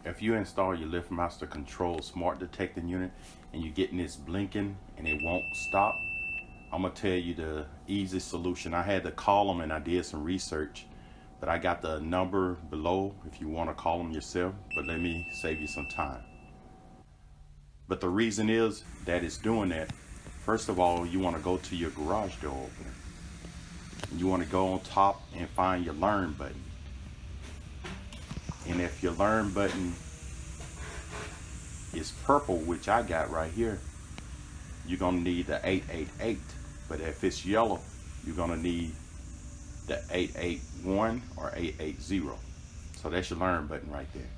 If you install your Liftmaster Control Smart Detecting Unit and you're getting this blinking and it won't stop, I'm gonna tell you the easy solution. I had to call them and I did some research, but I got the number below if you want to call them yourself, but let me save you some time. But the reason is that it's doing that. First of all, you want to go to your garage door opener. You want to go on top and find your learn button. And if your learn button is purple, which I got right here, you're going to need the 888. But if it's yellow, you're going to need the 881 or 880. So that's your learn button right there.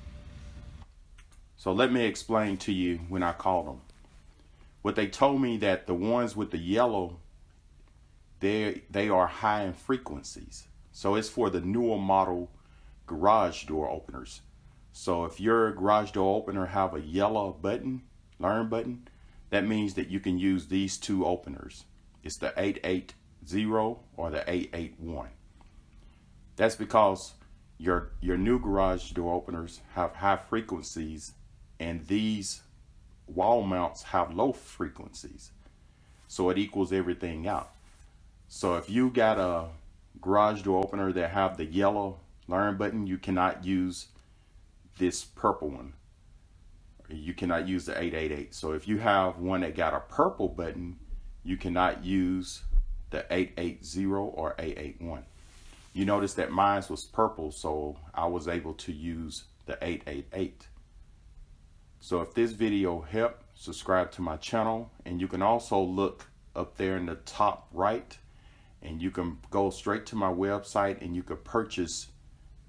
So let me explain to you when I called them. What they told me that the ones with the yellow, they are high in frequencies. So it's for the newer model garage door openers. So if your garage door opener have a yellow button, learn button, that means that you can use these two openers. It's the 880 or the 881. That's because your new garage door openers have high frequencies and these wall mounts have low frequencies. So it equals everything out. So if you got a garage door opener that have the yellow learn button, you cannot use this purple one. You cannot use the 888. So if you have one that got a purple button, you cannot use the 880 or 881. You notice that mine was purple, so I was able to use the 888. So if this video helped, subscribe to my channel, and you can also look up there in the top right and you can go straight to my website and you can purchase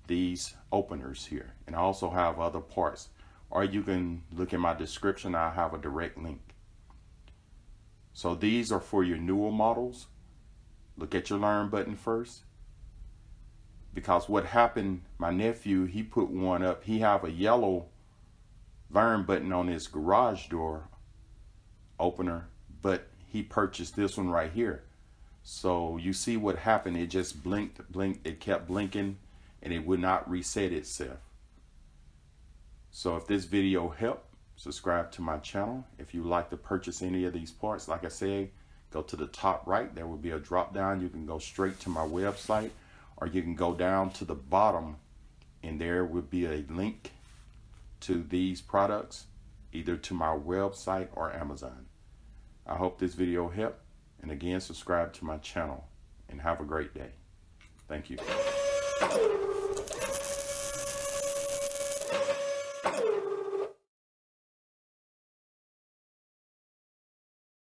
these openers here. And I also have other parts, or you can look in my description. I have a direct link. So these are for your newer models. Look at your learn button first, because what happened, my nephew, he put one up. He have a yellow learn button on his garage door opener, but he purchased this one right here. So you see what happened, it just blinked, it kept blinking and it would not reset itself. So if this video helped, subscribe to my channel. If you like to purchase any of these parts, like I said, go to the top right, there will be a drop down. You can go straight to my website, or you can go down to the bottom and there will be a link to these products, either to my website or Amazon. I hope this video helped, and again, subscribe to my channel and have a great day. Thank you.